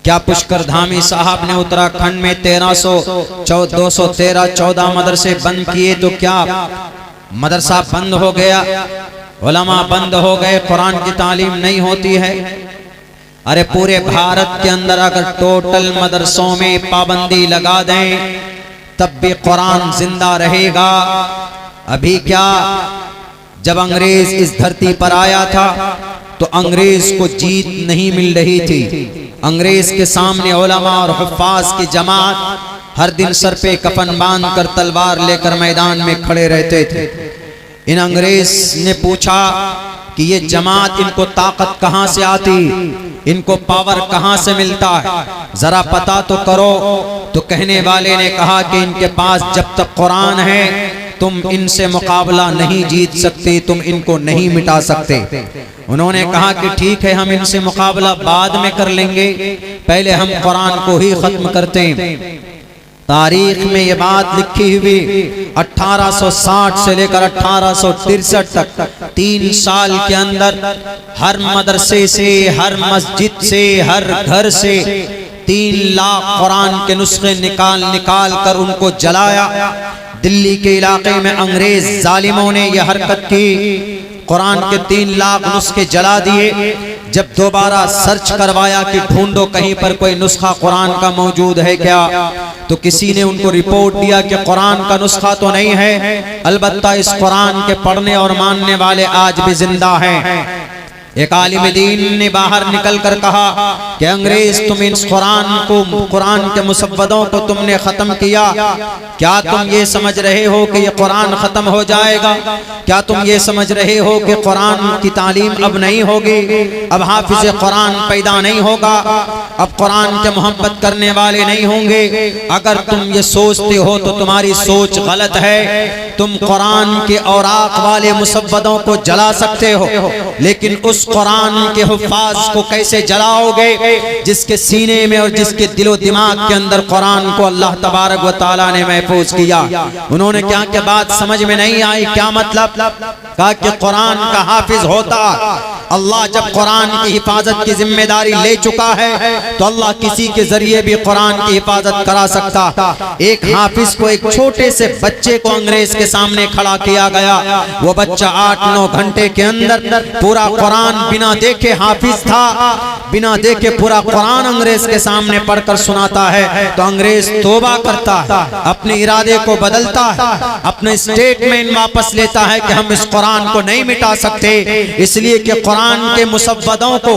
क्या पुष्कर धामी साहब ने उत्तराखंड में 213 मदरसे बंद किए तो क्या मदरसा बंद हो गया, उलमा बंद हो गए, कुरान की तालीम नहीं होती है? अरे पूरे भारत के अंदर अगर टोटल मदरसों में पाबंदी लगा दें तब भी कुरान जिंदा रहेगा। अभी क्या, जब अंग्रेज इस धरती पर आया था तो अंग्रेज को जीत नहीं मिल रही थी। अंग्रेज के सामने उलमा और हुफ्फाज की जमात हर दिन सर पे कफन बांध कर तलवार लेकर मैदान में खड़े रहते थे। इन अंग्रेज ने पूछा कि ये जमात, इनको ताकत कहां से आती, इनको पावर कहां से मिलता है, जरा पता तो करो। तो कहने वाले ने कहा कि इनके पास जब तक कुरान है तुम इनसे मुकाबला नहीं जीत सकते, तुम इनको नहीं मिटा सकते। उन्होंने कहा कि ठीक है, हम इनसे मुकाबला बाद में कर लेंगे, पहले हम कुरान को ही खत्म करते हैं। तारीख में ये बात लिखी हुई 1860 से लेकर 1863 तक 3 साल के अंदर हर मदरसे से, हर मस्जिद से, हर घर से 3 लाख कुरान के नुस्खे निकाल कर उनको जलाया। दिल्ली के इलाके में अंग्रेज जालिमों ने यह हरकत की, कुरान के 3 लाख नुस्खे जला दिए। जब दोबारा सर्च करवाया कि ढूंढो कहीं पर कोई नुस्खा कुरान का मौजूद है क्या, तो किसी ने उनको रिपोर्ट दिया कि कुरान का नुस्खा तो नहीं है, अलबत्ता इस कुरान के पढ़ने और मानने वाले आज भी जिंदा हैं। एक आलिम दीन ने बाहर निकल कर कहा कि अंग्रेज, तुम इस कुरान के मुसव्वदों को तुमने खत्म किया, क्या तुम ये समझ रहे हो कि ये कुरान खत्म हो जाएगा? क्या तुम ये समझ रहे हो कि कुरान की तालीम अब नहीं होगी, अब हाफिज कुरान पैदा नहीं होगा, अब कुरान के मोहब्बत करने वाले नहीं होंगे? अगर तुम ये सोचते हो तो तुम्हारी सोच गलत है। तुम कुरान के औराक वाले मुसव्वदों को जला सकते हो, लेकिन उस कुरान के हुफ्फाज को कैसे जलाओगे जिसके सीने में और जिसके दिलो दिमाग के अंदर कुरान को अल्लाह तबारक व तआला ने महफूज किया। उन्होंने क्या क्या बात समझ में नहीं आई, क्या मतलब? कहा कि कुरान का हाफिज होता, अल्लाह जब कुरान की हिफाजत की जिम्मेदारी ले चुका है तो अल्लाह किसी के जरिए भी कुरान की हिफाजत करा सकता। एक हाफिज को, एक छोटे से बच्चे को अंग्रेज के सामने खड़ा किया गया, वो बच्चा 8-9 घंटे के अंदर पूरा कुरान बिना देखे, हाफिज था, बिना देखे पूरा कुरान अंग्रेज के सामने पढ़कर सुनाता है। तो अंग्रेज तौबा करता है, अपने इरादे को बदलता है, अपने स्टेटमेंट वापस लेता है कि हम इस कुरान को नहीं मिटा सकते, इसलिए कि कुरान के मुसव्वदों को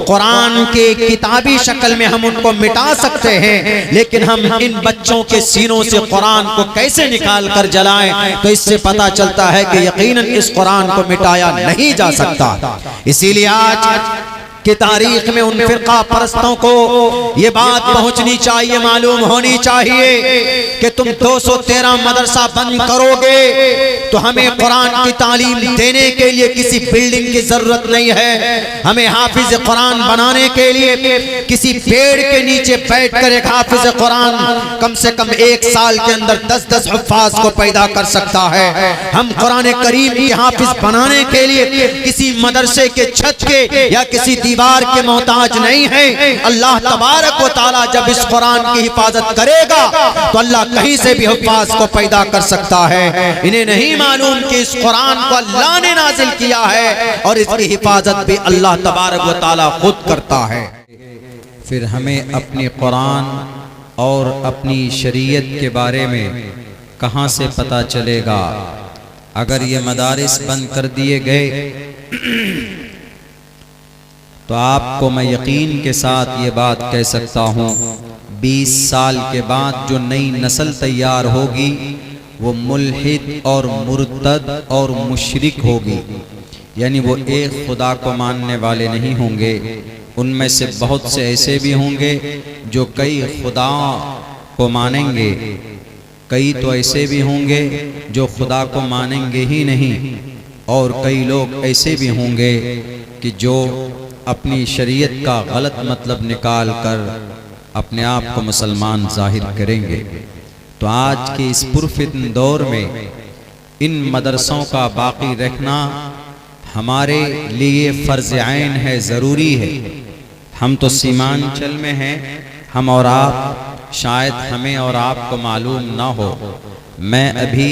कुरान के किताबी शक्ल में हम उनको मिटा सकते हैं, लेकिन हम इन बच्चों के सीनों से कुरान को कैसे निकाल कर जलाएं? तो इससे पता चलता है कि यकीनन इस कुरान को मिटाया नहीं जा सकता। इसीलिए आज की तारीख में उन फिरका परस्तों को ये बात पहुंचनी चाहिए, मालूम होनी चाहिए कि तुम 213 मदरसा बंद करोगे तो हमें कुरान की तालीम देने के लिए किसी बिल्डिंग की जरूरत नहीं है। हमें हाफिज कुरान बनाने के लिए किसी पेड़ के नीचे बैठकर एक हाफिज कुरान कम से कम 1 साल के अंदर 10-10 हुफ्फाज को पैदा कर सकता है। हम कुरान करीम की हाफिज बनाने के लिए किसी मदरसे के छत के या किसी दीवार के मोहताज नहीं है। अल्लाह तबारक व तआला जब इस कुरान की हिफाजत करेगा तो अल्लाह कहीं से भी हुफ्फाज को पैदा कर सकता है। इन्हें नहीं मालूम कि इस कुरान को अल्लाह ने नाजिल किया है और इसकी हिफाजत भी अल्लाह तबारक व तआला खुद करता है। फिर हमें अपने कुरान और अपनी शरीयत के बारे में कहां से पता चलेगा? अगर ये मदारिस बंद कर दिए गए तो आपको मैं यकीन के साथ ये बात कह सकता हूँ, 20 साल के बाद जो नई नस्ल तैयार होगी वो मुल्हिद और मुर्तद और मुशरिक होगी। यानी वो एक खुदा को मानने वाले नहीं होंगे। उनमें से बहुत से ऐसे भी होंगे जो कई खुदाओं को मानेंगे, कई तो ऐसे भी होंगे जो खुदा को मानेंगे ही नहीं, और कई लोग ऐसे भी होंगे कि जो अपनी शरीयत का गलत मतलब निकाल कर अपने आप को मुसलमान जाहिर करेंगे। तो आज के इस पुरफितन दौर में इन मदरसों का बाकी रखना हमारे लिए फर्ज ऐन है, ज़रूरी है। हम तो सीमांचल में हैं, हम और आप, शायद हमें और आपको मालूम ना हो। मैं अभी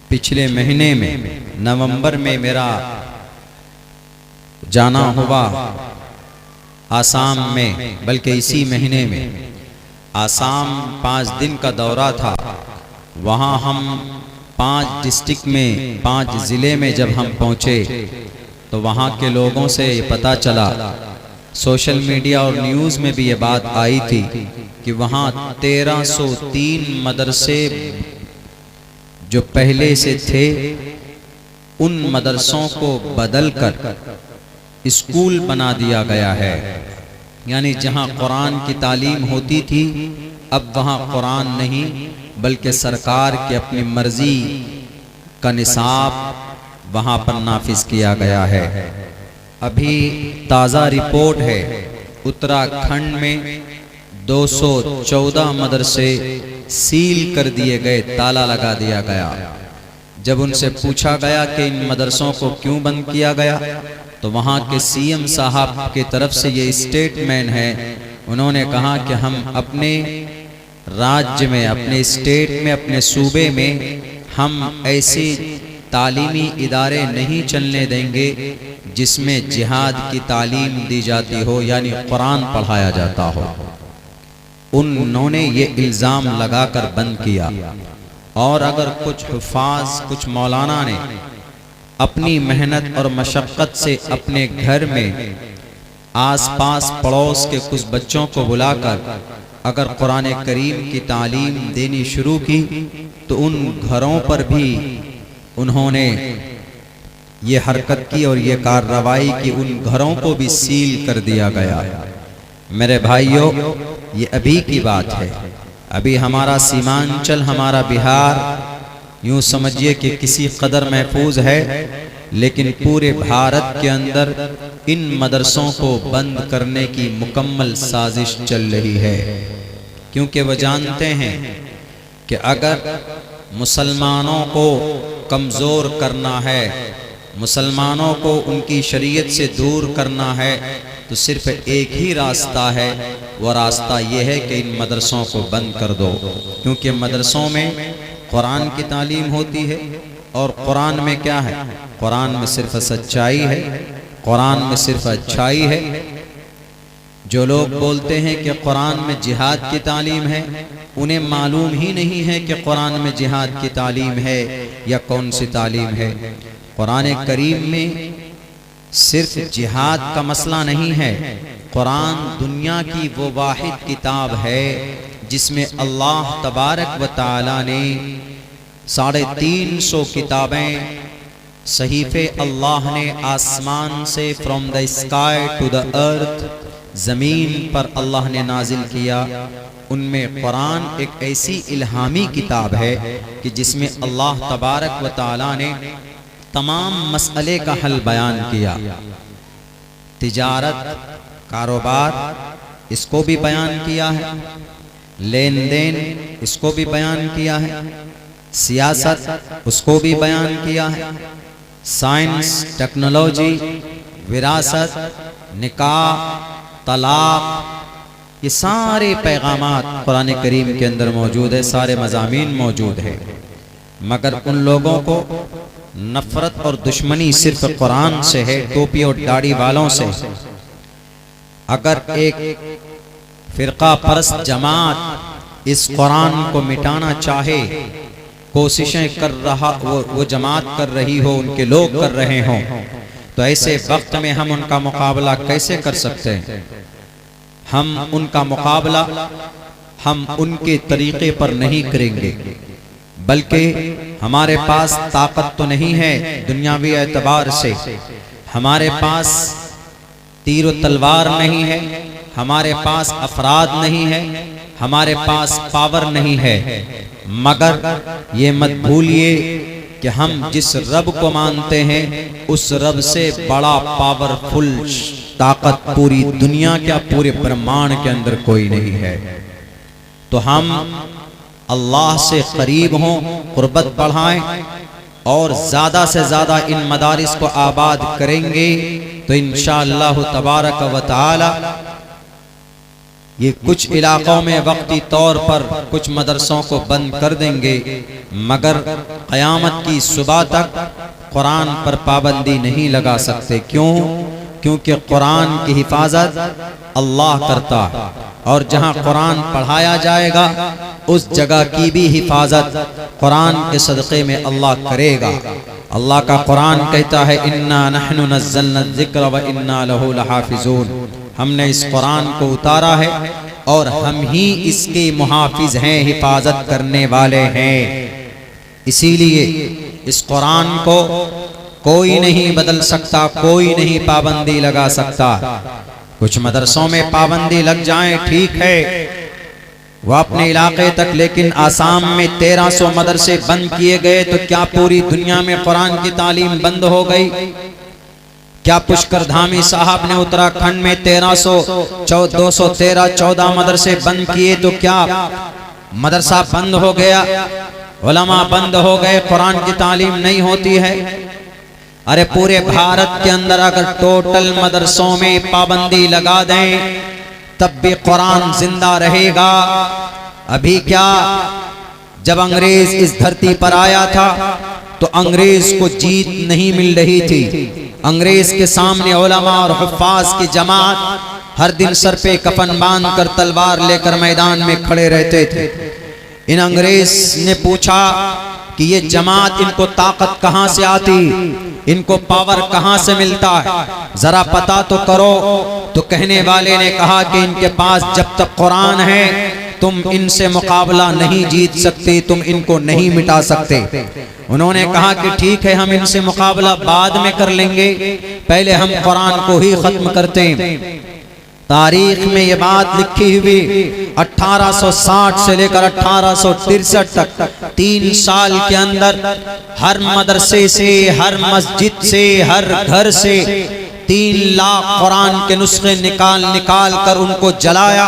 पिछले महीने में नवंबर में मेरा जाना हुआ आसाम में, बल्कि इसी महीने में आसाम 5 दिन का दौरा था। वहाँ हम 5 डिस्ट्रिक्ट में, 5 ज़िले में जब हम पहुँचे तो वहाँ के लोगों से ये पता चला, सोशल मीडिया और न्यूज़ में भी ये बात आई थी कि वहाँ 1303 मदरसे जो पहले से थे उन मदरसों को बदलकर स्कूल बना दिया गया है। यानी जहाँ कुरान की तालीम होती थी अब वहाँ कुरान नहीं बल्कि सरकार की अपनी मर्जी का निसाब वहाँ पर नाफिज किया गया है। अभी ताज़ा रिपोर्ट है, उत्तराखंड में 214 मदरसे सील कर दिए गए, ताला लगा दिया गया। जब उनसे पूछा गया कि इन मदरसों को क्यों बंद किया गया तो वहाँ के सीएम साहब के तरफ से ये स्टेटमेंट है, उन्होंने कहा कि हम अपने राज्य में, अपने स्टेट में, अपने सूबे में हम ऐसे तालीमी इदारे नहीं चलने देंगे जिसमें जिहाद की तालीम दी जाती हो, यानी कुरान पढ़ाया जाता हो। उन्होंने ये इल्ज़ाम लगाकर बंद किया। और अगर कुछ हुफ़ाज़, कुछ मौलाना ने अपनी मेहनत और मशक्क़त से अपने घर में आसपास पड़ोस के कुछ बच्चों को बुलाकर अगर कुरान करीम की तालीम देनी शुरू की तो उन घरों पर भी उन्होंने ये हरकत की और ये कार्रवाई की, उन घरों को भी सील कर दिया गया। मेरे भाइयों, ये अभी की बात है। अभी हमारा सीमांचल, हमारा बिहार यूँ समझिए कि किसी कदर महफूज है, लेकिन पूरे भारत के अंदर इन मदरसों को बंद करने की मुकम्मल साजिश चल रही है। क्योंकि वह जानते हैं कि अगर मुसलमानों को कमज़ोर करना है, मुसलमानों को उनकी शरीयत से दूर करना है तो सिर्फ एक ही रास्ता है, वह रास्ता यह है कि इन मदरसों को बंद कर दो। क्योंकि मदरसों में कुरान की तालीम होती है और कुरान में क्या है? कुरान में सिर्फ सच्चाई है, कुरान में सिर्फ अच्छाई है। जो लोग बोलते हैं कि कुरान में जिहाद की तालीम है, उन्हें मालूम ही नहीं है कि कुरान में जिहाद की तालीम है या कौन सी तालीम है। कुरान करीम में सिर्फ जिहाद का मसला नहीं है। कुरान दुनिया की वो वाहिद किताब है जिसमें अल्लाह तबारक व तआला ने 350 किताबें, सहीफे अल्लाह ने आसमान से from the sky to the earth, ज़मीन पर अल्लाह ने नाजिल किया। उनमें कुरान एक ऐसी इल्हामी किताब है कि जिसमें अल्लाह तबारक व तआला ने तमाम मसले का हल बयान किया। तिजारत, कारोबार, इसको भी बयान किया है, लेन देन इसको भी बयान किया है, सियासत उसको भी बयान किया है, साइंस, टेक्नोलॉजी, विरासत, निकाह, तलाक, ये सारे पैगामात कुरान करीम के अंदर मौजूद है, सारे मज़ामीन मौजूद है। मगर उन लोगों को नफरत और दुश्मनी सिर्फ कुरान से है, टोपी और दाढ़ी वालों से। अगर एक फिरका परस्त जमात इस कुरान को मिटाना चाहे, कोशिशें कर रहा, वो जमात कर रही हो, उनके लोग कर रहे हों, तो ऐसे वक्त में हम उनका मुकाबला कैसे कर सकते हैं? हम उनका मुकाबला हम उनके तरीके पर नहीं करेंगे, बल्कि हमारे पास ताकत तो नहीं है दुनियावी एतबार से, हमारे पास तीर और तलवार नहीं है, हमारे पास अफराद नहीं है, हमारे पास पावर नहीं है। मगर ये मत भूलिए कि हम जिस रब को मानते हैं उस रब से बड़ा पावरफुल ताकत पूरी दुनिया क्या, पूरे ब्रह्मांड के अंदर कोई नहीं है। तो हम अल्लाह से करीब हों, कुर्बत बढ़ाएं, और ज़्यादा से ज़्यादा इन मदारिस को आबाद करेंगे तो इंशाअल्लाह तबारक व तआला ये कुछ इलाकों में वक्ती तौर पर कुछ मदरसों को बंद कर देंगे, मगर क़यामत की सुबह तक कुरान पर पाबंदी नहीं लगा सकते। क्यों? क्योंकि कुरान की हिफाजत अल्लाह करता है, और जहाँ कुरान पढ़ाया जाएगा उस जगह की भी हिफाजत कुरान के सदक़े में अल्लाह करेगा। अल्लाह का कुरान कहता है इन्ना नहनु नज़्ज़लना ज़िक्र व इन्ना लहू लहाफ़िज़ून, हमने इस कुरान को उतारा है और हम ही इसके मुहाफिज हैं, हिफाजत करने वाले हैं। इसीलिए इस कुरान को कोई नहीं बदल सकता, कोई नहीं पाबंदी लगा सकता। कुछ मदरसों में पाबंदी लग जाए ठीक है, वह अपने इलाके तक, लेकिन आसाम में 1300 मदरसे बंद किए गए तो क्या पूरी दुनिया में कुरान की तालीम बंद हो गई? क्या पुष्कर धामी साहब ने उत्तराखंड में 213 मदरसे बंद किए तो क्या मदरसा बंद हो गया, उलमा बंद हो गए, कुरान की तालीम नहीं होती है? अरे पूरे भारत के अंदर अगर टोटल मदरसों में पाबंदी लगा दें तब भी कुरान जिंदा रहेगा। अभी क्या, जब अंग्रेज इस धरती पर आया था तो अंग्रेज को जीत नहीं मिल रही थी। अंग्रेज के सामने उलमा और हुफ्फाज की जमात हर दिन सर पे कफन बांध कर तलवार लेकर मैदान में खड़े रहते थे। इन अंग्रेज ने पूछा कि ये जमात, इनको ताकत कहाँ से आती, इनको पावर कहाँ से मिलता है, जरा पता तो करो। तो कहने वाले ने कहा कि इनके पास जब तक कुरान है तुम इनसे मुकाबला नहीं जीत सकते, तुम इनको नहीं मिटा सकते। उन्होंने कहा कि ठीक है, हम इनसे मुकाबला बाद में कर लेंगे, पहले हम कुरान को ही खत्म करते हैं। तारीख में ये बात लिखी हुई 1860 से लेकर 1863 तक 3 साल के अंदर हर मदरसे से, हर मस्जिद से, हर घर से 3 लाख कुरान के नुस्खे निकाल कर उनको जलाया।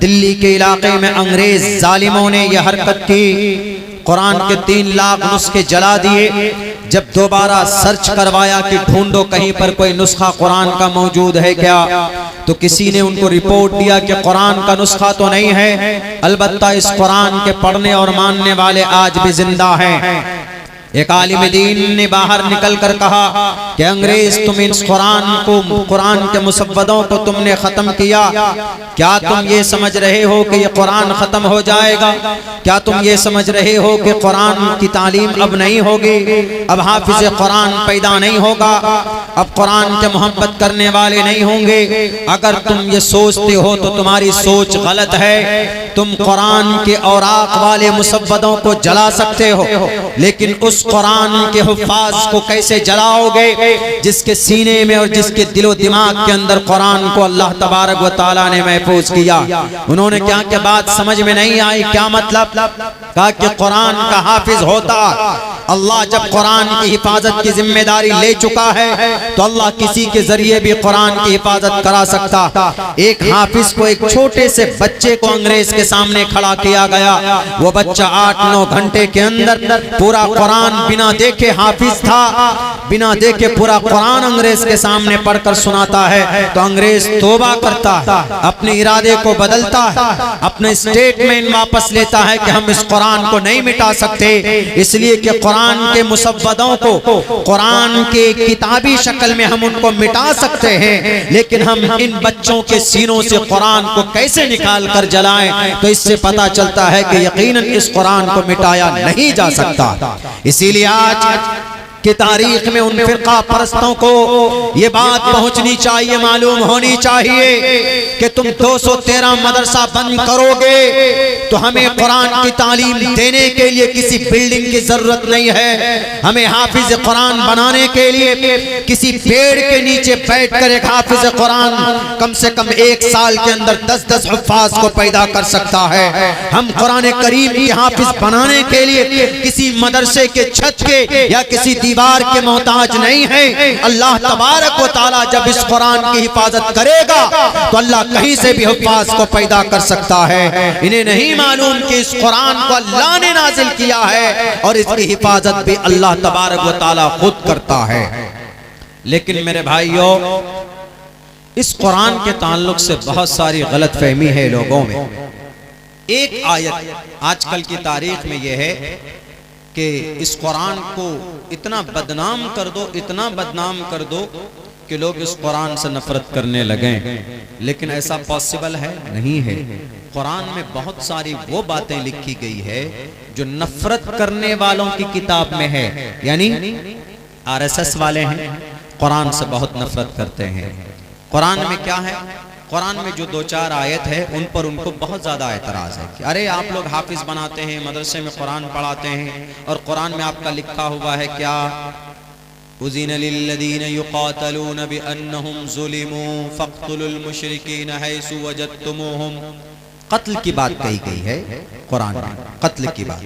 दिल्ली के इलाके में अंग्रेज जालिमों ने यह हरकत की, कुरान के 3 लाख नुस्खे जला दिए। जब दोबारा सर्च करवाया कि ढूंढो कहीं पर कोई नुस्खा कुरान का मौजूद है क्या, तो किसी ने उनको रिपोर्ट दिया कि कुरान का नुस्खा तो नहीं है, अलबत्ता इस कुरान के पढ़ने और मानने वाले आज भी जिंदा हैं। एक आलिम दीन ने बाहर निकल कर कहा कि अंग्रेज, तुम इस कुरान के मुसव्वदों को तुमने खत्म किया, क्या तुम ये समझ रहे हो कि ये कुरान खत्म हो जाएगा? क्या तुम ये समझ रहे हो कि कुरान की तालीम अब नहीं होगी, अब हाफिज कुरान पैदा नहीं होगा, अब कुरान के मोहब्बत करने वाले नहीं होंगे? अगर तुम ये सोचते हो तो तुम्हारी सोच गलत है। तुम कुरान के औराक वाले मुसव्वदों को जला सकते हो, लेकिन उस कुरान के हुफ्फाज को कैसे जलाओगे जिसके सीने में और जिसके दिलो दिमाग के अंदर कुरान को अल्लाह तबारक व तआला ने महफूज किया। उन्होंने क्या क्या बात समझ में नहीं आई, क्या मतलब? कहा कि कुरान का हाफिज होता अल्लाह। जब कुरान की हिफाजत की जिम्मेदारी ले चुका है तो अल्लाह किसी के जरिए भी कुरान की हिफाजत करा सकता। एक हाफिज को, एक छोटे से बच्चे को अंग्रेज के सामने खड़ा किया गया। वो बच्चा 8-9 घंटे के अंदर पूरा कुरान बिना देखे हाफिज था, बिना देखे पूरा कुरान अंग्रेज के सामने पढ़कर सुनाता है। तो अंग्रेज तौबा करता है, अपने इरादे को बदलता है, अपने स्टेटमेंट वापस लेता है कि हम इस कुरान को नहीं मिटा सकते, इसलिए कि कुरान के मुसव्वदों को कुरान के किताबी शक्ल में हम उनको मिटा सकते हैं, लेकिन हम इन बच्चों के सीनों से कुरान को कैसे निकाल कर जलाएं? तो इससे पता चलता है कि यकीनन इस कुरान को मिटाया नहीं जा सकता। इसीलिए आज की तारीख में उन फिरका परस्तों को ये बात पहुंचनी चाहिए, मालूम होनी चाहिए कि तुम 213 मदरसा बंद करोगे तो हमें कुरान की तालीम देने के लिए किसी बिल्डिंग की जरूरत नहीं है। हमें हाफिज कुरान बनाने के लिए किसी पेड़ के नीचे बैठकर एक हाफिज कुरान कम से कम 1 साल के अंदर 10-10 हुफ्फाज को पैदा कर सकता है। हम कुरान करीम की हाफिज बनाने के लिए किसी मदरसे के छत के या किसी दीवार के मोहताज नहीं है। अल्लाह तबारक व तआला जब इस कुरान की हिफाजत करेगा तो अल्लाह कहीं से भी हुफ्फाज को पैदा कर सकता है। इन्हें नहीं मालूम कि इस कुरान को अल्लाह ने नाजिल किया है और इसकी हिफाजत भी अल्लाह तबारक व तआला खुद करता है। लेकिन मेरे भाइयों, इस कुरान के ताल्लुक से बहुत सारी गलत फहमी है लोगों में। एक आयत आजकल की तारीख में यह है कि इस कुरान को इतना बदनाम कर दो, इतना बदनाम कर दो कि लोग इस कुरान से नफरत करने लगे। लेकिन ऐसा पॉसिबल है? नहीं है। कुरान में बहुत सारी वो बातें लिखी गई है जो नफरत करने वालों की किताब में है। यानी आरएसएस वाले हैं, कुरान से बहुत नफरत करते हैं। कुरान में क्या है? कुरान में जो 2-4 आयत है उन पर उनको बहुत ज़्यादा एतराज़ है कि अरे आप लोग हाफिज़ बनाते हैं, मदरसे में कुरान पढ़ाते हैं और कुरान में आपका लिखा हुआ है क्या, उज़िन लिल्लज़ीन युक़ातलून बिअन्नहुम ज़ुलिमू फ़क़्तुलुल मुशरिकीन हैसु वजदतुमूहुम। कत्ल की बात कही गई है कुरान में, कत्ल की बात।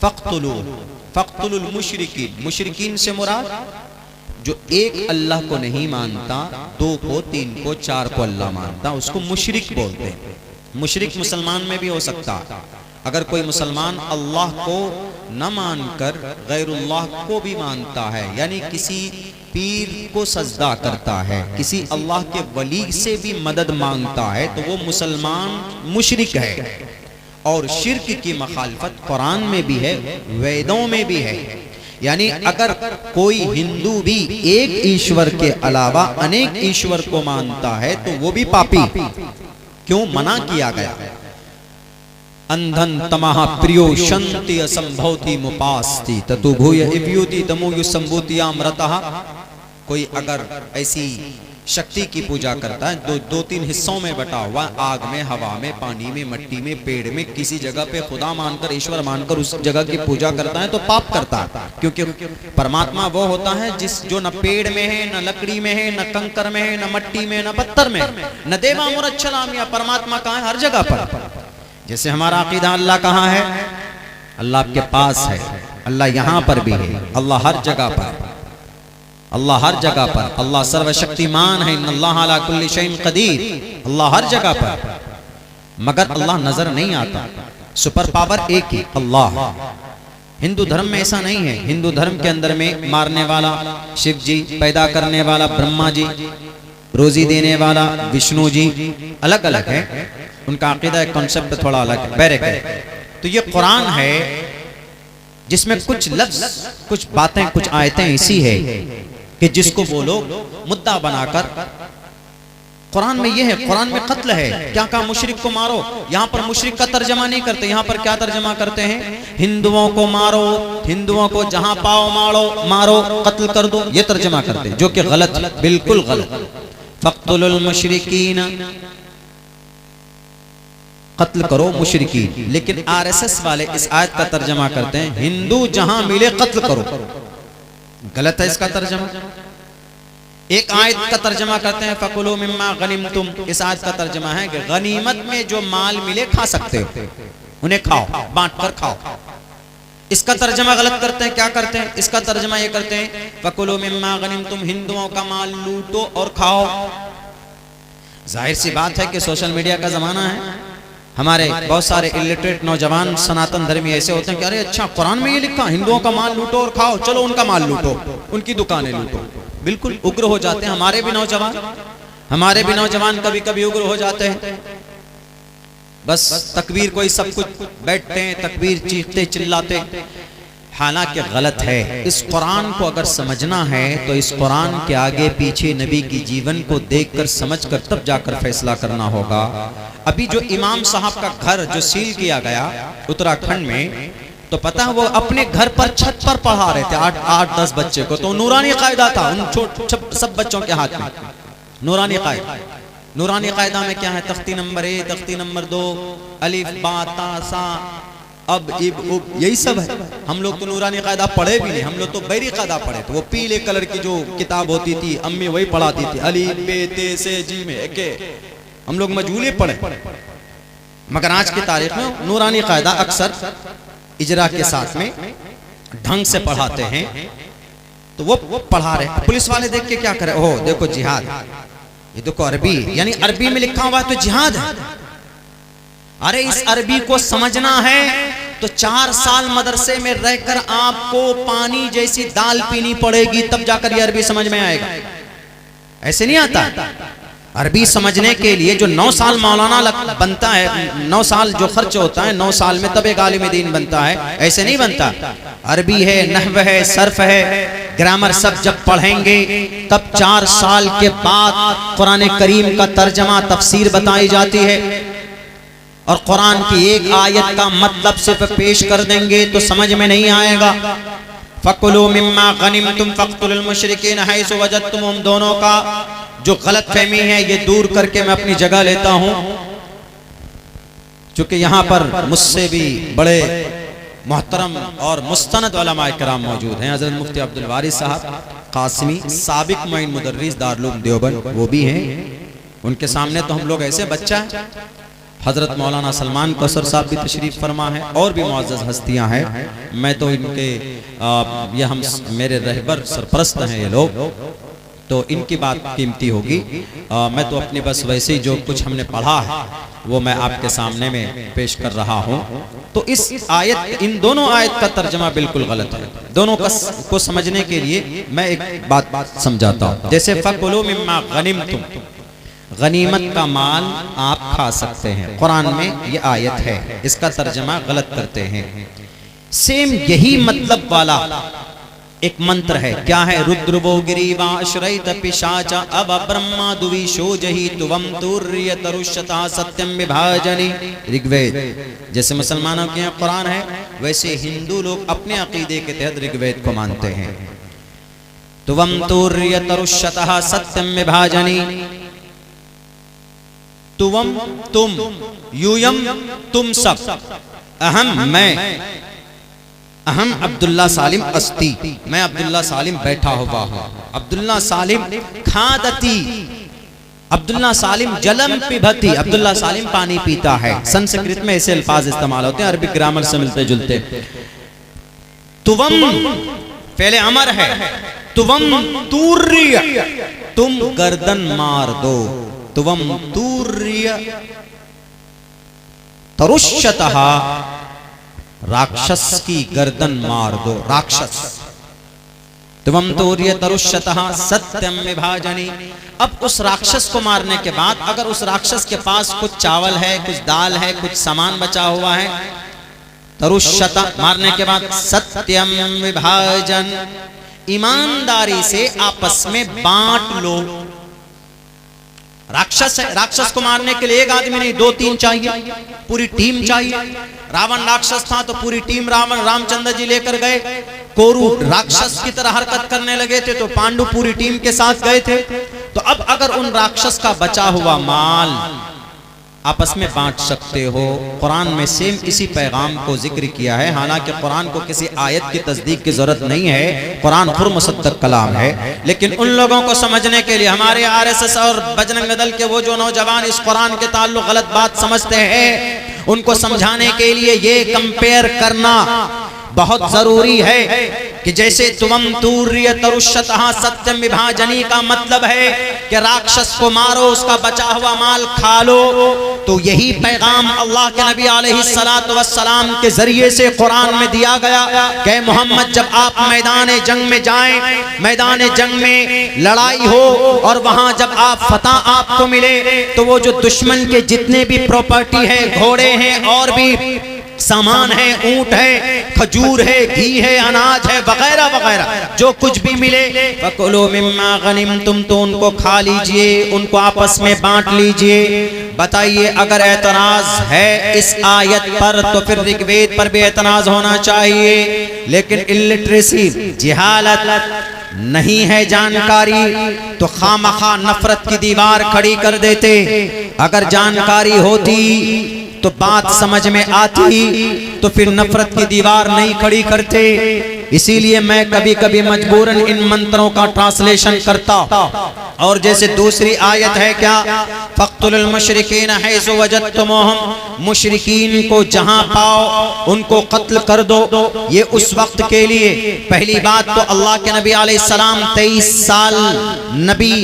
फ़क़्तुलुल मुशरिकीन, मुशरिकीन से मुराद जो एक अल्लाह को नहीं मानता, 2 को, 3 को, 4 को अल्लाह मानता, उसको मुशरिक बोलते हैं। मुशरिक मुसलमान में भी हो सकता है। अगर कोई मुसलमान अल्लाह को न मानकर गैरुल्लाह को भी मानता है, यानी किसी पीर को सजदा करता है, किसी अल्लाह के वली से भी मदद मांगता है, तो वो मुसलमान मुशरिक है। और शिर्क की मखालफत कुरान में भी है, वेदों में भी है। यानी अगर कोई हिंदू भी एक ईश्वर के अलावा अनेक ईश्वर को मानता है तो वो भी पापी। क्यों मना किया गया? अंधन तमह प्रियो शंति असंभवति मुपास्ति ततु भूय इव्युति तमोयु संभूति अमृतः। कोई अगर ऐसी शक्ति की पूजा करता है, 2-3 हिस्सों में बटा हुआ, आग में, हवा में, पानी में, मिट्टी में, पेड़ में, किसी जगह पे खुदा मानकर, ईश्वर मानकर उस जगह की पूजा करता है तो पाप करता है। क्योंकि परमात्मा वो होता है जो न पेड़ में है, न लकड़ी में है, न कंकर में है, न मट्टी में, न पत्थर में, न देवा मुरच्छलाम। या परमात्मा कहाँ है? हर जगह पर। जैसे हमारा अकीदा अल्लाह कहाँ है? अल्लाह आपके पास है, अल्लाह यहाँ पर भी है, अल्लाह हर जगह पर, अल्लाह हर जगह पर, अल्लाह सर्वशक्तिमान है, इन्नल्लाह अला कुल्ली शैइन कदीर, अल्लाह हर जगह पर। मगर अल्लाह नजर नहीं आता। सुपर पावर एक ही अल्लाह। हिंदू धर्म में ऐसा नहीं है। हिंदू धर्म के अंदर में मारने वाला शिव जी, पैदा करने वाला ब्रह्मा जी, रोजी देने वाला विष्णु जी, अलग अलग है उनका अकीदा, कॉन्सेप्ट थोड़ा अलग है, बैरक है। तो ये कुरान है जिसमें कुछ लफ्ज, कुछ बातें, कुछ आयतें ऐसी है कि जिसको वो लोग मुद्दा बनाकर, कुरान में ये है, कुरान में कत्ल है। क्या कहा? मुशरिक को मारो। यहाँ पर मुशरिक का तर्जमा नहीं करते, यहाँ पर क्या तर्जमा करते हैं? हिंदुओं को मारो, हिंदुओं को जहां पाओ मारो, कत्ल कर दो, ये तर्जमा करते, जो कि गलत, बिल्कुल गलत। फ़क़्तुलुल मुशरिकीन, कत्ल करो मुशरिकीन। लेकिन आरएसएस वाले इस आयत का तर्जमा करते हैं हिंदू जहां मिले कत्ल करो। गलत है इसका तर्जमा। एक आयत का तर्जमा करते हैं फ़कुलू मिम्मा गनिमतुम। इस आयत का तर्जमा है कि गनीमत में जो माल मिले खा सकते हो, उन्हें खाओ, बांट कर खाओ। इसका तर्जमा गलत करते हैं। क्या करते हैं? इसका तर्जमा ये करते हैं फ़कुलू मिम्मा गनिमतुम, हिंदुओं का माल लूटो और खाओ। जाहिर सी बात है कि सोशल मीडिया का जमाना है। हमारे बहुत सारे इलिटरेट नौजवान सनातन धर्मी ऐसे होते हैं कि अरे अच्छा, कुरान में ये लिखा हिंदुओं का माल लूटो और खाओ, चलो उनका माल लूटो, उनकी दुकानें लूटो। बिल्कुल उग्र हो जाते हैं। हमारे भी नौजवान कभी कभी उग्र हो जाते हैं। बस तकबीर कोई सब कुछ बैठते हैं, तकबीर चीखते चिल्लाते। हालांकि गलत है। इस कुरान को अगर समझना है तो इस कुरान के आगे पीछे नबी की जीवन को देखकर समझकर तब जाकर फैसला करना होगा। अभी जो इमाम साहब का घर जो सील किया गया उत्तराखंड में, तो पता है वो अपने घर पर छत पर पढ़ा रहे थे 8-10 बच्चे को। तो नूरानी कायदा था उन सब बच्चों के हाथ में, नूरानी कायदा। नूरानी कायदा में क्या है? तख्ती नंबर 1, तख्ती नंबर 2, अलिफ बा ता सा अब इब उब, यही सब है। हम लोग तो नूरानी कायदा पढ़े भी नहीं, हम लोग तो बैरी कायदा पढ़े थे। वो पीले कलर की जो किताब होती थी, अम्मी वही पढ़ाती थी, अलिफ बे ते से जी में एके, हम लोग मजहूले पढ़े। मगर आज की तारीख में नूरानी कायदा अक्सर इजरा के साथ में ढंग से पढ़ाते हैं। तो वो पढ़ा रहे, पुलिस वाले देख के क्या करे, ओह देखो जिहाद, ये देखो अरबी, यानी अरबी में लिखा हुआ तो जिहाद है। अरे इस अरबी को समझना है तो 4 साल मदरसे में रहकर आपको पानी जैसी दाल पीनी पड़ेगी, तब जाकर ये अरबी समझ में आएगा। ऐसे नहीं आता। अरबी समझने के लिए जो 9 साल मौलाना बनता है, 9 साल जो खर्च होता है, 9 साल में तब एक आलिम दीन बनता है, ऐसे नहीं बनता। अरबी है, नहव है, सर्फ है, ग्रामर सब जब पढ़ेंगे तब 4 साल के बाद कुरान करीम का तर्जमा तफसीर बताई जाती है, और कुरान की एक आयत का मतलब सिर्फ पेश कर देंगे तो समझ में नहीं आएगा। फकुलू मिम्मा गनिमतुम फक्तुलुल मुशरिकीन हैसु वजदतुमुहुम, दोनों का जो गलत फहमी है ये दूर करके मैं अपनी जगह लेता हूं, क्योंकि यहां पर मुझसे भी बड़े मोहतरम और मुस्तनद उलमा किराम मौजूद हैं। हजरत मुफ्ती अब्दुल वारिस साहब कासिमी, साबिक मुईन मुदर्रिस दारुल उलूम देवबंद, वो भी हैं। उनके सामने तो हम लोग ऐसे बच्चा। हजरत मौलाना सलमान कौसर साहब भी तशरीफ फरमा है, और भी मुअज़्ज़ज़ हस्तियां हैं। मैं तो इनके ये हम मेरे रहबर सरपरस्त हैं ये लोग, तो इनकी बात कीमती होगी। मैं तो अपनी बस वैसे ही जो कुछ हमने पढ़ा है वो मैं आपके सामने में पेश कर रहा हूँ। तो इस आयत, इन दोनों आयत का तर्जमा बिल्कुल गलत है। दोनों को समझने के लिए मैं एक बात समझाता हूँ। जैसे फकुलू मिम्मा गनिमतुम, गनीमत का माल आप खा सकते हैं, कुरान में ये आयत है, इसका तर्जमा गलत करते हैं। सेम यही मतलब वाला एक मंत्र है, क्या है? रुद्रवो गिरीवा श्रैत पिशाचा अब ब्रह्मा दुविशो जही तुवम तुर्य तरुष्यता सत्यम विभाजनी, ऋग्वेद। जैसे मुसलमानों के यहाँ कुरान है, वैसे हिंदू लोग अपने अकीदे के तहत ऋग्वेद को मानते हैं। तुवम तुर्य तरुष्यता सत्यम विभाजनी, तुवम तुम, यूयम तुम सब, अहम मैं, अहम अब्दुल्ला सालिम अस्ती, मैं अब्दुल्ला सालिम बैठा हुआ हूं। अब्दुल्ला सालिम खादती, अब्दुल्ला सालिम जलम पिबती, अब्दुल्ला सालिम पानी पीता है। संस्कृत में ऐसे अल्फाज इस्तेमाल होते हैं, अरबिक ग्रामर से मिलते जुलते। तुवम पहले अमर है, तुवम तूर्य, तुम गर्दन मार दो, तुवम तूर्य तरुष्यतः, राक्षस की गर्दन मार दो, राक्षस। तुवम तूर्य तरुष्यतः सत्यम विभाजनी। अब उस राक्षस को मारने के बाद अगर उस राक्षस के पास कुछ चावल है, कुछ दाल है, कुछ सामान बचा हुआ है, तरुष्यता मारने के बाद सत्यम विभाजन, ईमानदारी से आपस में बांट लो। राक्षस है, राक्षस को मारने के लिए एक आदमी नहीं, 2-3 चाहिए, पूरी टीम चाहिए। रावण राक्षस था तो पूरी टीम रावण रामचंद्र जी लेकर गए। कोरु राक्षस की तरह हरकत करने लगे थे तो पांडु पूरी टीम के साथ गए थे। तो अब अगर उन राक्षस का बचा हुआ माल आपस में बांट सकते हो, कुरान में सेम इसी पैगाम को जिक्र किया है। हालांकि कुरान को किसी आयत की तस्दीक की जरूरत नहीं है, कुरान खुद मुसद्दक कलाम है, लेकिन उन लोगों को समझने के लिए हमारे आरएसएस और बजरंग दल के वो जो नौजवान इस कुरान के ताल्लुक गलत बात समझते हैं, उनको समझाने के लिए ये कंपेयर करना बहुत जरूरी है कि जैसे तुवम तूर्य तरुष्यतः सत्यम विभाजनी का मतलब है कि राक्षस को मारो, उसका बचा हुआ माल खा लो। तो यही पैगाम अल्लाह के नबी अलैहिस्सलातु वस्सलाम के जरिए से कुरान में दिया गया कि मोहम्मद जब आप मैदान जंग में जाएं, मैदान जंग में लड़ाई हो और वहां जब आप फतह आपको मिले तो वो जो दुश्मन के जितने भी प्रॉपर्टी है, घोड़े हैं और भी सामान है, ऊंट है, खजूर है, घी है, अनाज है, वगैरह वगैरह, जो कुछ भी मिले, फकुलू मिम्मा गनिमतुम, तो उनको खा लीजिए, उनको आपस में बांट लीजिए। बताइए अगर एतराज है इस आयत पर तो फिर ऋग्वेद पर भी एतराज होना चाहिए। लेकिन इलिटरेसी, जिहालत नहीं है, जानकारी, तो खामखा नफरत की दीवार खड़ी कर देते। अगर जानकारी होती तो बात समझ में आती तो फिर नफरत की दीवार नहीं खड़ी करते। इसीलिए मैं कभी कभी मजबूरन इन मंत्रों का ट्रांसलेशन करता। और जैसे दूसरी आयत है क्या, फ़क़्तुलुल मुशरिकीन हैज़ु वजदतुमूहुम, मुशरिकीन को जहां पाओ उनको कत्ल कर दो। ये उस वक्त के लिए, पहली बात तो अल्लाह के नबी अलैहिस्सलाम 23 साल नबी,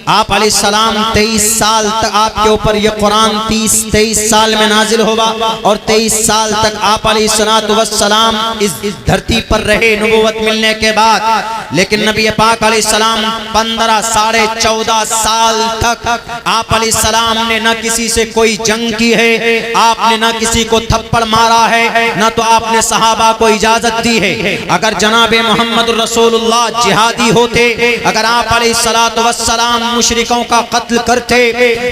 आप अलैहिस्सलाम 23 साल तक आपके ऊपर ये कुरान 23 साल में नाजिल हुआ और 23 साल तक आप अलैहिस्सलाम इस धरती पर रहे नबूवत मिलने के बाद। लेकिन नबी पाक अलैहिस्सलाम 15 साढ़े 14 साल तक आप अलैहिस्सलाम ने न किसी से कोई जंग की है, आपने न किसी को थप्पड़ मारा है, न तो आपने सहाबा को इजाजत दी है। अगर जनाबे मोहम्मद रसूलुल्लाह जिहादी होते, अगर आप अलैहिस्सलाम मुशरिकों का कत्ल करते,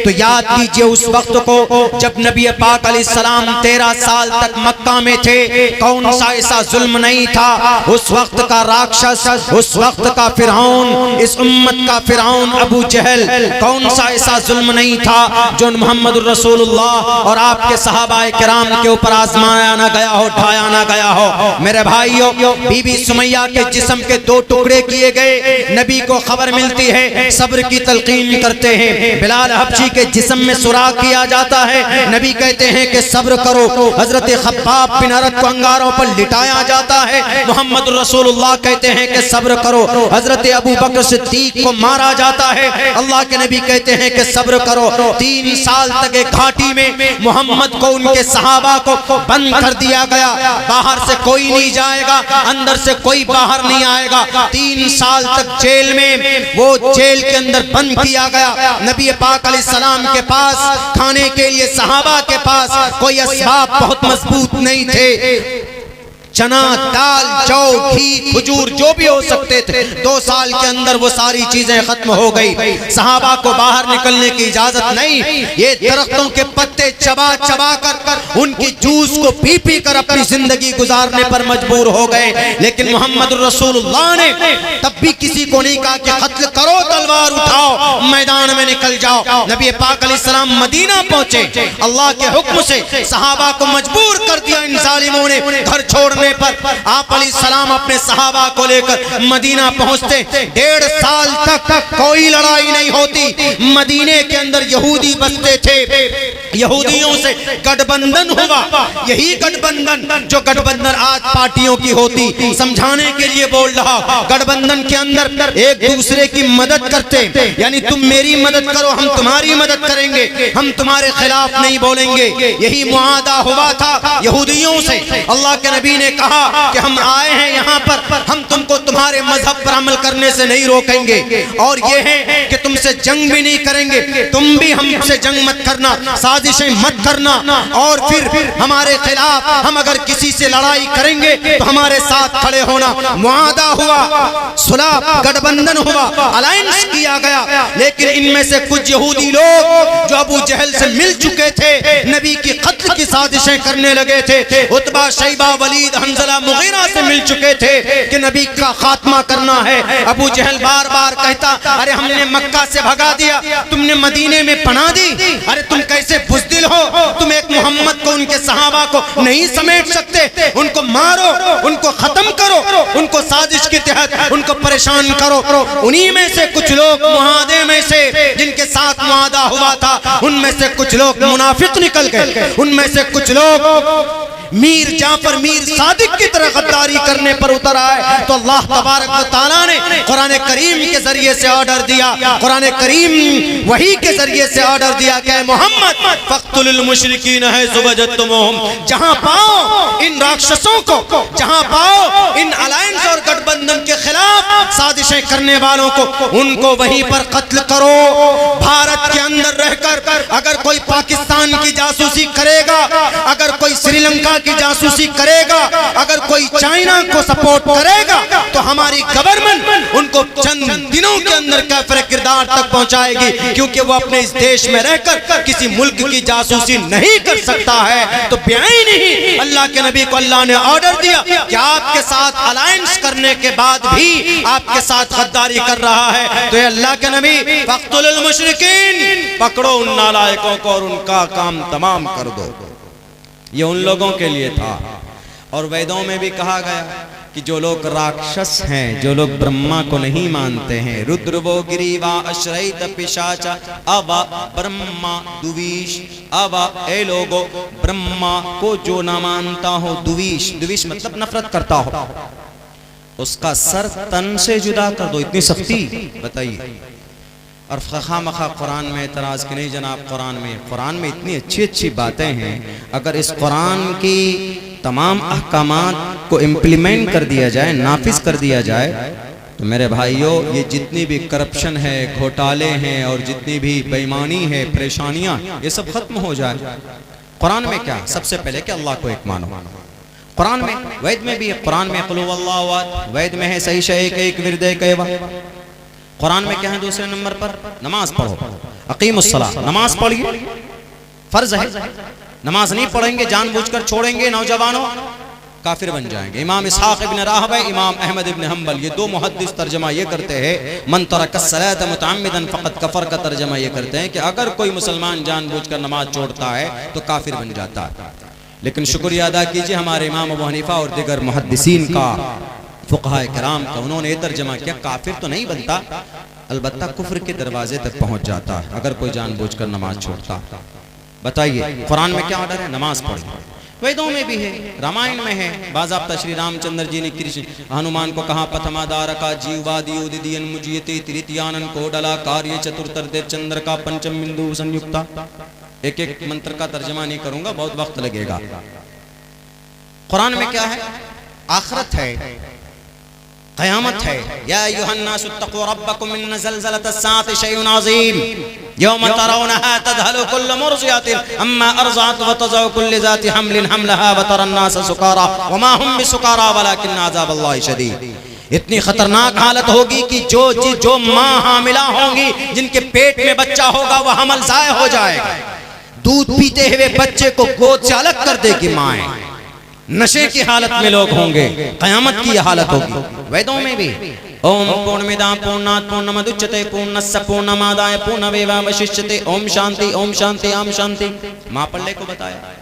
तो याद कीजिए उस वक्त को जब नबी पाक अलैहिस्सलाम 13 साल तक मक्का में थे, कौन सा ऐसा जुल्म नहीं था। उस वक्त का राक्षस, उस वक्त का फिरौन, इस उम्मत का फिरौन अबू जहल, कौन सा ऐसा जुल्म नहीं था जो मोहम्मद रसूलुल्लाह और आपके सहाबाए किराम के ऊपर आजमाया ना गया हो, ढाया ना गया हो। मेरे भाइयों, बीबी सुमैया के जिस्म के 2 टुकड़े किए गए, नबी को खबर मिलती है, सब्र की तलकीन करते हैं। बिलाल हबशी के जिस्म में सुराख किया जाता है, नबी कहते हैं कि सब्र करो। हजरत खब्बाब बिन अरत को अंगारों पर लिटाया जाता है, मोहम्मद रसूलुल्लाह कहते हैं कि सब्र करो। हजरत अबू बकर सिद्दीक को मारा जाता है, अल्लाह के नबी कहते हैं कि सब्र करो। 3 साल तक एक घाटी में मोहम्मद को, उनके सहाबा को बंद कर दिया गया, बाहर से कोई नहीं जाएगा, अंदर से कोई बाहर नहीं आएगा। 3 साल तक जेल में, वो जेल के अंदर बंद किया गया। नबी पाक अलैहिस्सलाम के पास खाने के लिए, सहाबा के पास कोई असबाब बहुत मजबूत नहीं थे। चना, दाल, जौ, घी, खजूर जो भी हो सकते थे, 2 साल के अंदर वो सारी चीजें खत्म हो गई। सहाबा को बाहर निकलने की इजाजत नहीं, ये दरख्तों के पत्ते चबा चबा कर उनकी जूस को पी पी कर अपनी जिंदगी गुजारने पर मजबूर हो गए। लेकिन मोहम्मद रसूलुल्लाह ने तब भी किसी को नहीं कहा कि कत्ल करो, तलवार उठाओ, मैदान में निकल जाओ। नबी पाक अलैहिस्सलाम मदीना पहुंचे, अल्लाह के हुक्म से सहाबा को मजबूर कर दिया इन जालिमों ने घर छोड़ने पर। आप अलैहिस्सलाम अपने सहाबा को लेकर मदीना पहुंचते, 1.5 साल तक कोई लड़ाई नहीं होती। मदीने के अंदर यहूदी बसते थे, यहूदियों से गठबंधन हुआ। यही गठबंधन जो गठबंधन आज पार्टियों की होती, समझाने के लिए बोल रहा। गठबंधन के अंदर एक दूसरे की मदद करते, यानी तुम मेरी मदद करो, हम तुम्हारी मदद करेंगे, हम तुम्हारे खिलाफ नहीं बोलेंगे। यही मुआदा हुआ था यहूदियों से। अल्लाह के नबी ने कहा कि हम आए हैं यहाँ पर, हम तुमको तुम्हारे मजहब पर अमल करने से नहीं रोकेंगे, और ये है कि तुमसे जंग भी नहीं करेंगे, तुम भी हमसे जंग मत करना, साजिशें मत करना, और फिर हमारे खिलाफ हम अगर किसी से लड़ाई करेंगे तो हमारे साथ खड़े होना। मुआदा हुआ, सुलह, गठबंधन हुआ, अलायंस किया गया। लेकिन इनमें से कुछ यहूदी लोग जो अबू जहल से मिल चुके थे, नबी की कत्ल की साजिशें करने लगे थे। उतबा, शैबा, वलीद, हंज़ला, मुगीरा से मिल चुके थे कि नबी का खात्मा करना है। अबू जहल बार बार कहता, अरे हमने मक्का से भगा दिया, तुमने मदीने में पनाह दी, अरे तुम कैसे बुज़दिल हो, तुम एक मोहम्मद को, उनके सहाबा को नहीं समेट सकते, उनको मारो, उनको खत्म करो, उनको साजिश के तहत उनको परेशान करो। उन्हीं में से कुछ लोग, मुआदे में से जिनके साथ मुआदा हुआ था, उनमें से कुछ लोग मुनाफिक निकल गए, उनमें से कुछ लोग मीर जाफर, मीर सादिक की तरह गद्दारी करने पर उतर आए। तो अल्लाह तबारक व तआला ने कुरान करीम के जरिए से ऑर्डर दिया, कुरान करीम वही के जरिए से ऑर्डर दिया कि मोहम्मद फ़क़्तुलुल मुशरिकीन हैज़ु वजदतुमूहुम, जहां पाओ इन राक्षसों को, जहां पाओ इन अलायंस और गठबंधन के खिलाफ साजिशें करने वालों को, उनको वहीं पर कत्ल करो। भारत के अंदर रहकर अगर कोई पाकिस्तान की जासूसी करेगा, अगर कोई श्रीलंका की जासूसी करेगा, अगर कोई चाइना को सपोर्ट करेगा, तो हमारी गवर्नमेंट उनको चंद दिनों के अंदर काफिर किरदार तक पहुंचाएगी, क्योंकि वो अपने इस देश में रहकर किसी मुल्क की जासूसी नहीं कर सकता है। तो बेईन ही अल्लाह के नबी को अल्लाह ने ऑर्डर दिया कि आपके साथ अलायंस करने के बाद भी आपके साथ गद्दारी कर रहा है, तो ये अल्लाह के नबी फ़क़्तुलुल मुशरिकीन, पकड़ो उन नालायकों को और उनका काम तमाम कर दो। ये उन लोगों के लिए था। और वेदों में भी कहा गया कि जो लोग राक्षस हैं, जो लोग ब्रह्मा को नहीं मानते हैं, रुद्र वो गिरीवा अश्रैत पिशाचा अवा ब्रह्मा दुवीश अवा, ए लोगो ब्रह्मा को जो ना मानता हो, दुवीश, दुवीश मतलब नफरत करता हो, उसका सर तन से जुदा कर दो। इतनी सख्ती बताइए। और खामखा कुरान में एतराज़ कि नहीं जनाब, कुरान में इतनी अच्छी अच्छी बातें हैं, अगर इस कुरान की तमाम अहकामात को इम्प्लीमेंट कर दिया जाए, नाफिज कर दिया जाए, तो मेरे भाइयों ये जितनी भी करप्शन है, घोटाले हैं और जितनी भी बेईमानी है, परेशानियां, ये सब खत्म हो जाए। कुरान में क्या, सबसे पहले कि अल्लाह को एक मानो। कुरान में, वैद में भी है, कुरान में कुल हुवल्लाहु अहद, वैद में है सही शय एक विरद कहवा। कुरान में क्या है दूसरे नंबर पर, नमाज पढ़ो, अकीमुस्सलाह, नमाज पढ़िए, फर्ज है। नमाज नहीं पढ़ेंगे, जानबूझकर छोड़ेंगे, नौजवानों काफिर बन जाएंगे। इमाम इसहाक इब्न राहबे, इमाम अहमद इब्न हम्बल, ये दो मुहद्दिस तर्जमा ये करते हैं, मन तरकस्सलात मुतअम्मिदन फक़द कफर, का तर्जमा ये करते हैं कि अगर कोई मुसलमान जानबूझकर नमाज छोड़ता है तो काफिर बन जाता है। लेकिन शुक्रिया अदा कीजिए हमारे इमाम अबू हनीफा और दीगर मुहद्दिसीन का, फुक़हा किराम का, उन्होंने ये तर्जमा किया, काफिर तो नहीं बनता, अलबत्ता कुफ्र के दरवाजे तक पहुंच जाता है अगर कोई जानबूझकर नमाज छोड़ता। बताइए कुरान में क्या ऑर्डर है, नमाज पढ़िए। वेदों में भी है, रामायण में है, बाज़ाब्ता श्री रामचंद्र जी ने कृष्ण हनुमान को कहा, पथमादार का जीववादी उदियन मुजियते तृतीयानन को डला कार्य चतुर्थ चंद्र का पंचम बिंदु संयुक्ता। एक एक मंत्र का तर्जमा नहीं करूंगा, बहुत वक्त लगेगा। कुरान में क्या है, आखिरत है, क़यामत है। या अय्युहन्नासुत्तक़ू रब्बकुम इन्न ज़लज़लतस्साअति शैउन अज़ीम यौम तरौनहा तज़हलु कुल्लु मुर्ज़िअतिन अम्मा अर्ज़अत व तज़अु कुल्लु ज़ाति हम्लिन हम्लहा व तरन्नास सुकारा व मा हुम बिसुकारा वलाकिन्न अज़ाबल्लाहि शदीद। इतनी खतरनाक हालत होगी कि जो माँ हामिला होंगी, जिनके पेट में बच्चा होगा, वह हमल ज़ाय हो जाएगा। दूध पीते हुए बच्चे को गोद से अलग कर देगी माएँ। नशे की हालत में लोग होंगे, क़यामत की यह हालत होगी। वेदों में भी ओम पूर्णमिदं पूर्णात् पूर्णमुदच्यते पूर्णस्य पूर्णमादाय पूर्णमेवावशिष्यते ओम शांति ओम शांति ओम शांति। माँ पल्ले को बताया।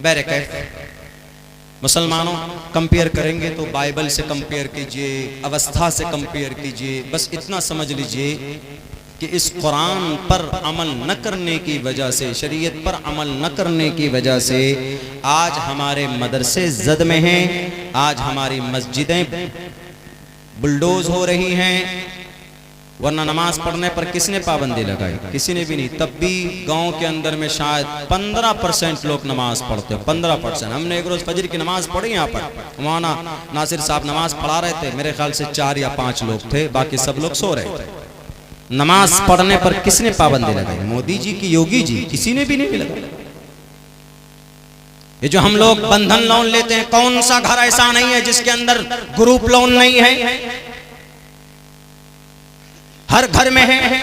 बैरकैफ मुसलमानों कंपेयर करेंगे तो बाइबल से कंपेयर कीजिए, अवस्था से कंपेयर कीजिए, बस इतना समझ लीजिए कि इस कुरान पर अमल न करने की वजह से, शरीयत पर अमल न करने की वजह से आज हमारे मदरसे जद में हैं, आज हमारी मस्जिदें बुलडोज हो रही हैं। वरना नमाज पढ़ने पर किसने पाबंदी लगाई, किसी ने भी नहीं। तब भी गांव के अंदर में शायद 15% लोग नमाज पढ़ते हो, 15%। हमने एक रोज फजर की नमाज पढ़ी यहाँ पर, मौलाना नासिर साहब नमाज पढ़ा रहे थे, मेरे ख्याल से 4 या 5 लोग थे, बाकी सब लोग सो रहे थे। नमाज पढ़ने पर किसने पाबंदी लगाई, मोदी जी की, योगी जी, किसी ने भी नहीं लगाई। ये जो हम लोग बंधन लोन लेते हैं, कौन सा घर ऐसा नहीं है जिसके अंदर ग्रुप लोन नहीं है, हर घर में है।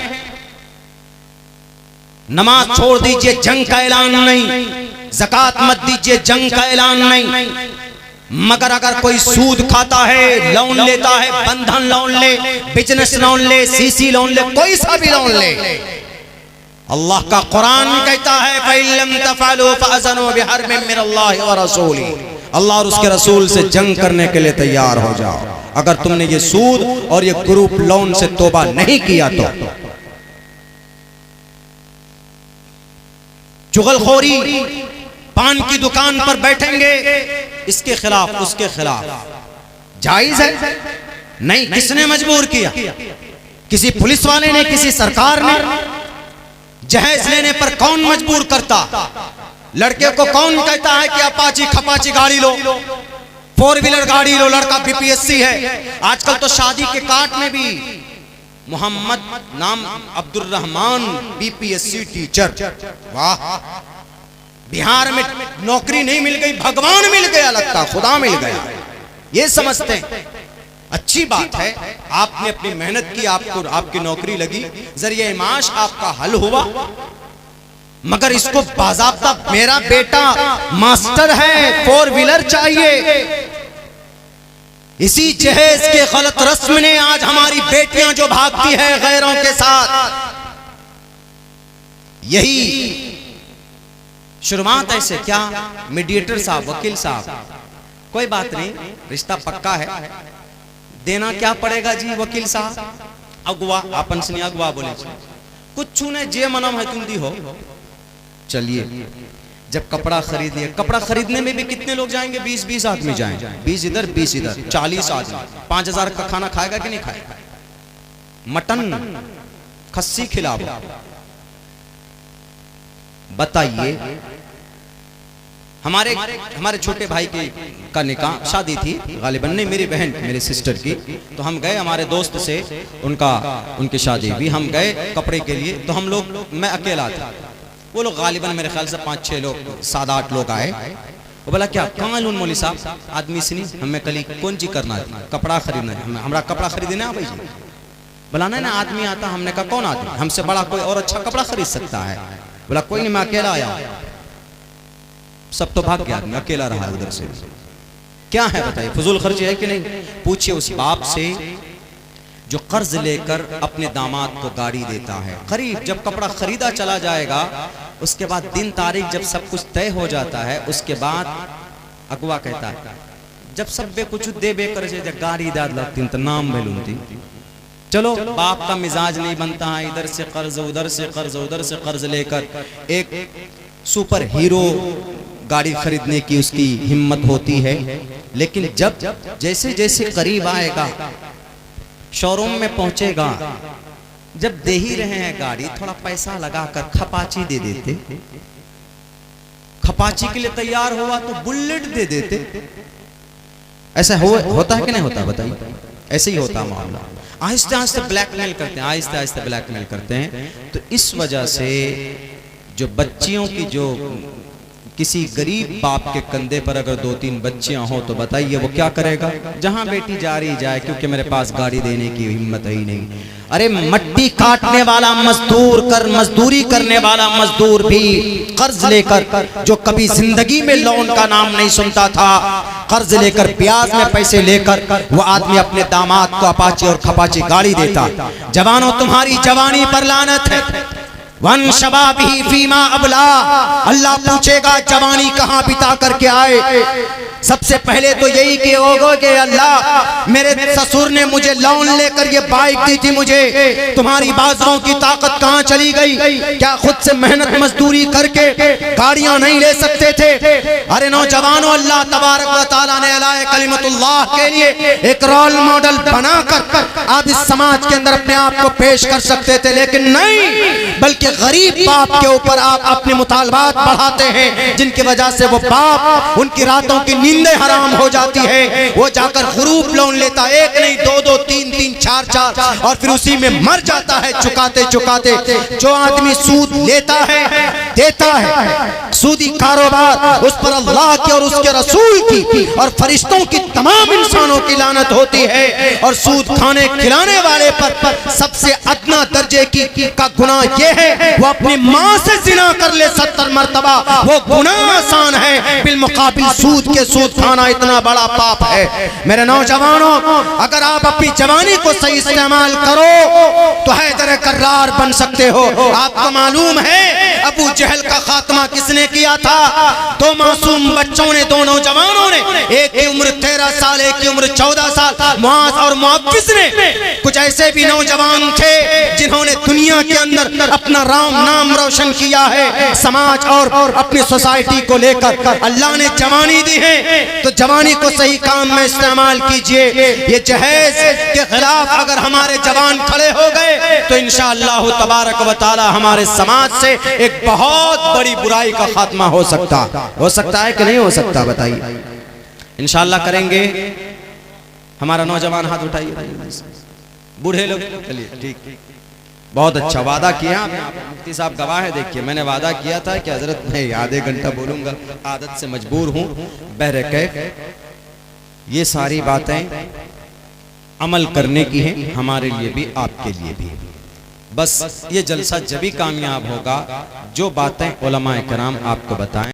नमाज छोड़ दीजिए, जंग का ऐलान नहीं, ज़कात मत दीजिए, जंग का ऐलान नहीं। मगर अगर कोई सूद खाता है, लोन लेता है, बंधन लोन ले, बिजनेस लोन ले, सीसी लोन ले, कोई सा भी लोन ले, अल्लाह का कुरान कहता है फ़इल्लम तफ़अलू फ़अज़नु बिहर्बिम मिनल्लाहि व रसूलिही, अल्लाह और उसके रसूल से जंग करने के लिए तैयार हो जाओ। अगर तुमने ये सूद और ये ग्रुप लोन से तौबा नहीं किया तो चुगलखोरी, पान की दुकान पर बैठेंगे, इसके खिलाफ उसके खिलाफ जायज है नहीं। किसने मजबूर किया, किसी पुलिस वाले ने, किसी सरकार ने? जहेज लेने पर कौन मजबूर करता? लड़के को कौन कहता है कि अपाची खपाची गाड़ी लो, 4 व्हीलर गाड़ी लो, लड़का बीपीएससी है। आजकल तो शादी के कार्ड में भी मोहम्मद नाम अब्दुल रहमान बीपीएससी टीचर। वाह, बिहार में नौकरी नहीं मिल गई, भगवान मिल गया, लगता खुदा मिल गया, ये समझते हैं। अच्छी बात है, आपने अपनी मेहनत की, आपको आपकी नौकरी लगी, जरिए माश आपका हल हुआ, मगर इसको बाज़ाब्ता मेरा बेटा मास्टर है, 4 व्हीलर चाहिए। इसी जहेज के गलत रस्म ने आज हमारी बेटियां जो भागती है गैरों के साथ, यही शुरुआत ऐसे क्या मीडिएटर साहब, वकील साहब, कोई बात नहीं, रिश्ता पक्का है, देना क्या पड़ेगा जी वकील साहब? अगवा अपन से नहीं, अगवा बोले कुछ ने जे मनम है तुम दी हो। चलिए जब कपड़ा खरीद लिया, कपड़ा खरीदने में भी कितने लोग जाएंगे? 20-20 आदमी जाएंगे, 20 इधर 20 इधर, 40 आदमी। 5000 का खाना खाएगा कि नहीं खाएगा? मटन खस्सी खिलाओ, बताइए। हमारे छोटे भाई की का निकाह शादी थी, गालिबन नहीं मेरी बहन मेरे सिस्टर की, तो हम गए हमारे दोस्त से, उनकी शादी भी, हम गए कपड़े के लिए। तो हम लोग, मैं अकेला था, वो लोग गालिबन मेरे ख्याल से 5-6 लोग, 7-8 लोग आए। वो बोला क्या कहाँ लून मौली साहब आदमी से नहीं, हमें कल कौन चीज करना है? कपड़ा खरीदना है, हमारा कपड़ा खरीदना है भाई जी। बोला ना आदमी आता। हमने कहा कौन आदमी? हमसे बड़ा कोई और अच्छा कपड़ा खरीद सकता है? बोला कोई नहीं, मैं अकेला आया। सब तो भाग गया, आदमी अकेला रहा उधर से। क्या है बताइए, फजूल खर्ची है कि नहीं? पूछिए उस बाप से जो कर्ज लेकर अपने दामाद को गाड़ी देता है। करीब जब कपड़ा खरीदा चला जाएगा, उसके बाद दिन तारीख जब सब कुछ तय हो जाता है, उसके बाद अगवा कहता है जब सब बे कुछ दे बेकर से गाड़ी दाद लगती तो नाम भेलूंती। चलो बाप का मिजाज नहीं बनता है, इधर से कर्ज उधर से कर्ज उधर से कर्ज लेकर एक सुपर हीरो गाड़ी खरीदने की उसकी हिम्मत होती है। लेकिन जब जैसे जैसे करीब आएगा, शोरूम में पहुंचेगा, जब दे ही रहे हैं गाड़ी, थोड़ा पैसा लगाकर खपाची दे देते, खपाची के लिए तैयार हुआ तो बुलेट दे देते। ऐसा होता है कि नहीं होता बताइए? ऐसे ही होता मामला। आहिस्ते आहिस्ते ब्लैकमेल करते हैं, आहिस्ते आहिस्ते ब्लैकमेल करते हैं। तो इस वजह से जो बच्चियों की, जो किसी गरीब बाप के कंधे पर अगर 2-3 बच्चियां हो तो बताइए वो क्या करेगा? जहां बेटी जा रही जाए, क्योंकि मेरे पास गाड़ी देने की हिम्मत ही नहीं। अरे मट्टी काटने वाला मजदूर मजदूरी करने वाला मजदूर भी कर्ज लेकर, जो कभी जिंदगी में लोन का नाम नहीं सुनता था, कर्ज लेकर ब्याज में पैसे लेकर वो आदमी अपने दामाद को अपाची और खपाची गाड़ी देता। जवानों तुम्हारी जवानी पर लानत है। वन शबाबी फीमा अबला, अल्लाह पूछेगा जवानी कहाँ बिता करके आए। सबसे पहले तो यही कि होगा कि अल्लाह मेरे ससुर ने मुझे लोन लेकर ये बाइक दी थी, मुझे तुम्हारी बाजुओं की ताकत कहाँ चली गई? क्या खुद से मेहनत मजदूरी करके गाड़ियां नहीं ले सकते थे? अरे नौजवानों, अल्लाह तबारक व तआला ने अलाए कलिमतुल्लाह के लिए एक रोल मॉडल बनाकर आप इस समाज के अंदर अपने आप को पेश कर सकते थे, लेकिन नहीं, बल्कि गरीब बाप के ऊपर आप अपने मुतालबात बढ़ाते हैं, जिनकी वजह से वो बाप, उनकी रातों की नींदें हराम हो जाती है। वो जाकर ग्रुप लोन लेता, एक नहीं 2-2, 3-3, 4-4, और फिर उसी में मर जाता है चुकाते चुकाते। जो आदमी सूद लेता है, देता है, सूदी कारोबार, उस पर अल्लाह की और उसके रसूल की और फरिश्तों की तमाम इंसानों की लानत होती है। और सूद खाने खिलाने वाले पर सबसे अदना दर्जे का गुनाह यह है वो अपनी माँ से जिना कर ले 70 मर्तबा, वो गुनाह आसान है, बिलमुकाबिल सूद के सूद खाना इतना बड़ा पाप है। मेरे नौजवानों, अगर आप अपनी जवानी को सही इस्तेमाल करो तो हैदर कर्रार बन सकते हो। आपको मालूम है अबू जहल का खात्मा किसने किया था? 2 मासूम बच्चों ने, 2 नौजवानों ने, एक की उम्र 13 साल, एक की उम्र 14 साल, मुआज और मुअव्विस ने। कुछ ऐसे भी नौजवान थे जिन्होंने दुनिया के अंदर अपना नाम रोशन किया है, समाज और अपनी सोसाइटी को लेकर। अल्लाह ने जवानी दी है तो जवानी को सही काम में इस्तेमाल कीजिए। ये जहेज के खिलाफ अगर हमारे जवान खड़े हो गए तो इंशाअल्लाह तबारक व तआला हमारे समाज से एक बहुत बड़ी बुराई का खात्मा हो सकता है कि नहीं हो सकता? बताइए। इंशाअल्लाह करेंगे। हमारा नौजवान हाथ उठाइए, बूढ़े लोग। चलिए ठीक, बहुत अच्छा वादा किया मुफ्ती साहब, गवाह है। देखिए मैंने वादा किया था कि हजरत मैं आधे घंटा बोलूंगा, आदत से मजबूर हूँ, बहरकैफ ये सारी बातें अमल करने की हैं, हमारे लिए भी आपके लिए भी। बस ये जलसा जब भी कामयाब होगा जो बातें उलमाए कराम आपको बताएं।